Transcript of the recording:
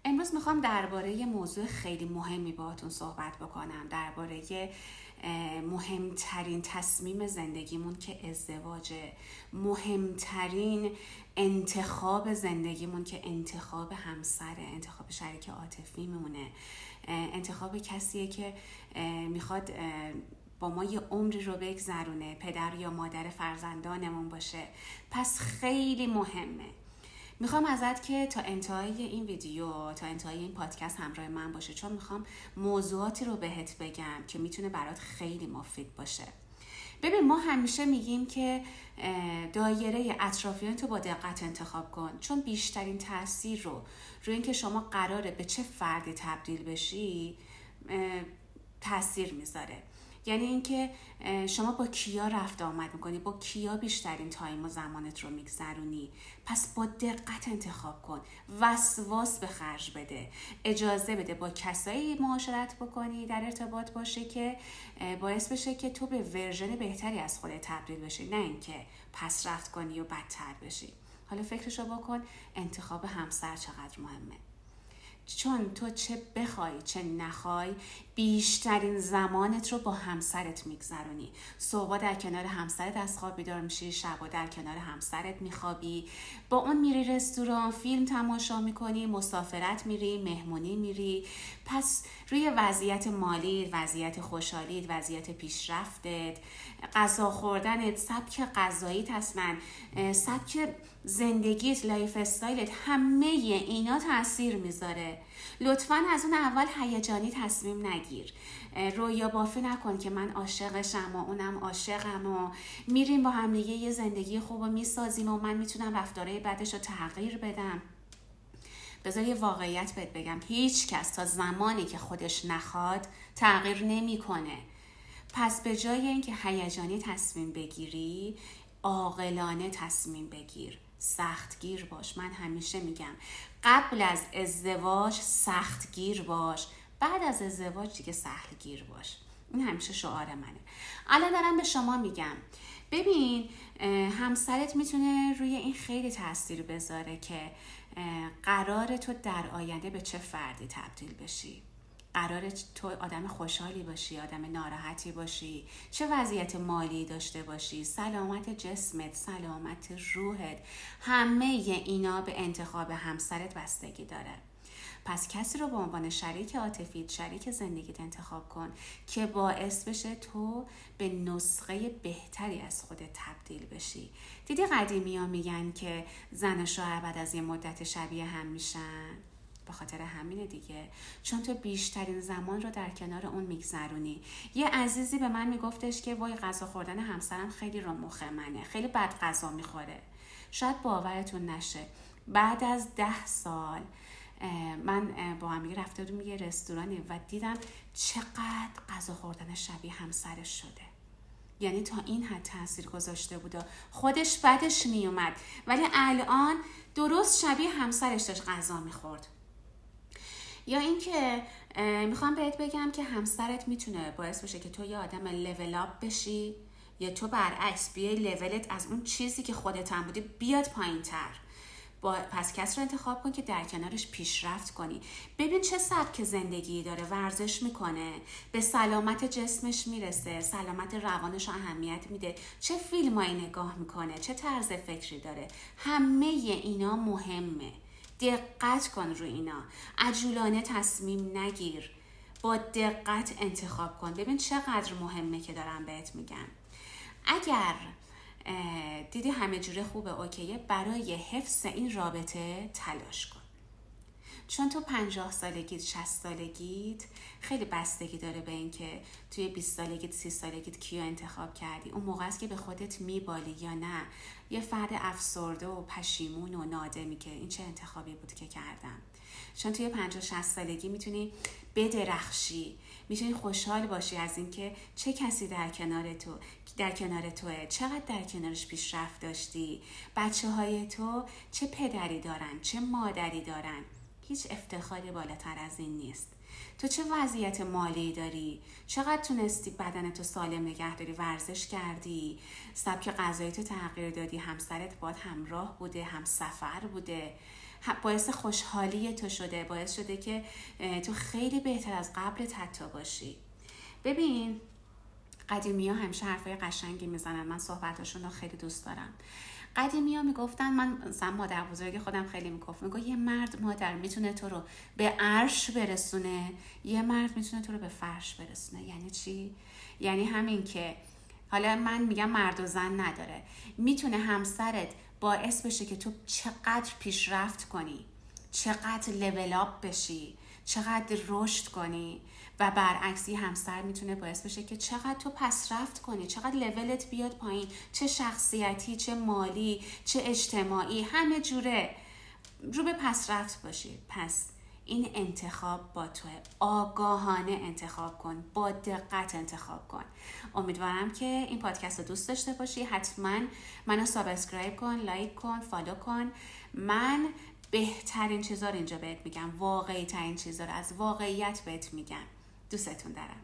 امروز میخوام درباره یه موضوع خیلی مهمی باهاتون صحبت بکنم، درباره مهمترین تصمیم زندگیمون که ازدواجه، مهمترین انتخاب زندگیمون که انتخاب همسره، انتخاب شریک عاطفی میمونه، انتخاب کسیه که میخواد با ما یه عمری رو بگذرونه، پدر یا مادر فرزندانمون باشه. پس خیلی مهمه. میخوام ازت که تا انتهای این ویدیو، تا انتهای این پادکست همراه من باشه، چون میخوام موضوعاتی رو بهت بگم که میتونه برات خیلی مفید باشه. ببین، ما همیشه میگیم که دایره اطرافیان تو با دقت انتخاب کن، چون بیشترین تاثیر رو روی اینکه شما قراره به چه فردی تبدیل بشی تاثیر میذاره. یعنی اینکه شما با کیا رفت آمد میکنی، با کیا بیشترین تایم و زمانت رو میگذرونی. پس با دقت انتخاب کن، وسواس به خرج بده، اجازه بده با کسایی معاشرت بکنی، در ارتباط باشه که باعث بشه که تو به ورژن بهتری از خودت تبدیل بشی، نه اینکه پس رفت کنی و بدتر بشی. حالا فکرشو بکن، انتخاب همسر چقدر مهمه. چون تو چه بخوای چه نخوای بیشترین زمانت رو با همسرت میگذرونی. صبح در کنار همسرت از خواب بیدار میشی، شبا در کنار همسرت میخوابی، با اون میری رستوران، فیلم تماشا میکنی، مسافرت میری، مهمونی میری. پس روی وضعیت مالی، وضعیت خوشحالیت، وضعیت پیشرفتت، غذا خوردنت، سبک غذاییت، اصلا سبک زندگیت، لایف استایلت، همه اینا تاثیر میذاره. لطفاً از اون اول هیجانی تصمیم نگیر. رویا بافی نکن که من عاشقشم و اونم عاشقم و میریم با هم دیگه یه زندگی خوب و میسازیم و من میتونم رفتارهای بعدش رو تغییر بدم. بذار یه واقعیت بهت بگم، هیچ کس تا زمانی که خودش نخواد تغییر نمیکنه. پس به جای اینکه هیجانی تصمیم بگیری، عاقلانه تصمیم بگیر، سختگیر باش. من همیشه میگم قبل از ازدواج سختگیر باش، بعد از ازدواج دیگه سهلگیر باش. این همیشه شعار منه. الان دارم به شما میگم، ببین، همسرت میتونه روی این خیلی تاثیر بذاره که قرار تو در آینده به چه فردی تبدیل بشی. قراره تو آدم خوشحالی باشی، آدم ناراحتی باشی، چه وضعیت مالی داشته باشی، سلامت جسمت، سلامت روحت، همه اینا به انتخاب همسرت بستگی داره. پس کسی رو به عنوان شریک عاطفیت، شریک زندگیت انتخاب کن که باعث بشه تو به نسخه بهتری از خودت تبدیل بشی. دیدی قدیمی ها میگن که زن و شوهر بعد از یه مدت شبیه هم میشن؟ به خاطر همینه دیگه، چون تو بیشترین زمان رو در کنار اون میگذرونی. یه عزیزی به من میگفتش که وای غذا خوردن همسرم خیلی رو مخ منه، خیلی بد غذا میخوره. شاید باورتون نشه، بعد از 10 سال من با هم رفته بودم یه رستورانی و دیدم چقدر غذا خوردن شبیه همسرش شده. یعنی تا این حد تاثیر گذاشته بود، خودش بدش میومد ولی الان درست شبیه همسرش داشت غذا میخورد. یا اینکه میخوام بهت بگم که همسرت میتونه باعث بشه که تو یه آدم لول اپ بشی، یا تو برعکس بیای لولت از اون چیزی که خودت هم بودی بیاد پایین تر. پس کس رو انتخاب کن که در کنارش پیشرفت کنی. ببین چه سبک زندگی داره، ورزش میکنه، به سلامت جسمش میرسه، سلامت روانش رو اهمیت میده، چه فیلمایی نگاه میکنه، چه طرز فکری داره. همه اینا مهمه. دقت کن روی اینا، عجولانه تصمیم نگیر، با دقت انتخاب کن. ببین چقدر مهمه که دارم بهت میگم. اگر دیدی همه جوره خوبه، اوکیه، برای حفظ این رابطه تلاش کن. چون تو 50 سالگیت، 60 سالگیت خیلی بستگی داره به این که توی 20 سالگیت، 30 سالگیت کیو انتخاب کردی. اون موقع است که به خودت میبالی یا نه یه فرد افسرده و پشیمون و نادمی که این چه انتخابی بود که کردم. چون توی 50 60 سالگی میتونی بدرخشی، میتونی خوشحال باشی از اینکه چه کسی در کنار توه، چقدر در کنارش پیشرفت داشتی، بچه‌های تو چه پدری دارن، چه مادری دارن. هیچ افتخاری بالاتر از این نیست. تو چه وضعیت مالی داری، چقدر تونستی بدنتو سالم نگه داری، ورزش کردی، سبک غذاییتو تغییر دادی، همسرت باد همراه بوده، هم سفر بوده. باعث خوشحالی تو شده، باعث شده که تو خیلی بهتر از قبلت حتی باشی. ببین قدیمی ها همیشه حرفای قشنگی میزنن، من صحبتاشون رو خیلی دوست دارم. قدیمی ها میگفتن، من مثلا مادر بزرگ خودم خیلی میگفت یه مرد مادر میتونه تو رو به عرش برسونه، یه مرد میتونه تو رو به فرش برسونه. یعنی چی؟ یعنی همین که حالا من میگم مرد و زن نداره، میتونه همسرت باعث بشه که تو چقدر پیشرفت کنی، چقدر لول اپ بشی، چقدر رشد کنی، و برعکس همسر میتونه باعث بشه که چقدر تو پسرفت کنی، چقدر لولت بیاد پایین، چه شخصیتی، چه مالی، چه اجتماعی، همه جوره رو به پسرفت باشی. پس این انتخاب با توه، آگاهانه انتخاب کن، با دقت انتخاب کن. امیدوارم که این پادکست رو دوست داشته باشی. حتما منو سابسکرایب کن، لایک کن، فالو کن. من بهترین چیزا رو اینجا بهت میگم، واقعی ترین چیزا رو از واقعیت بهت میگم. دوستتون دارم.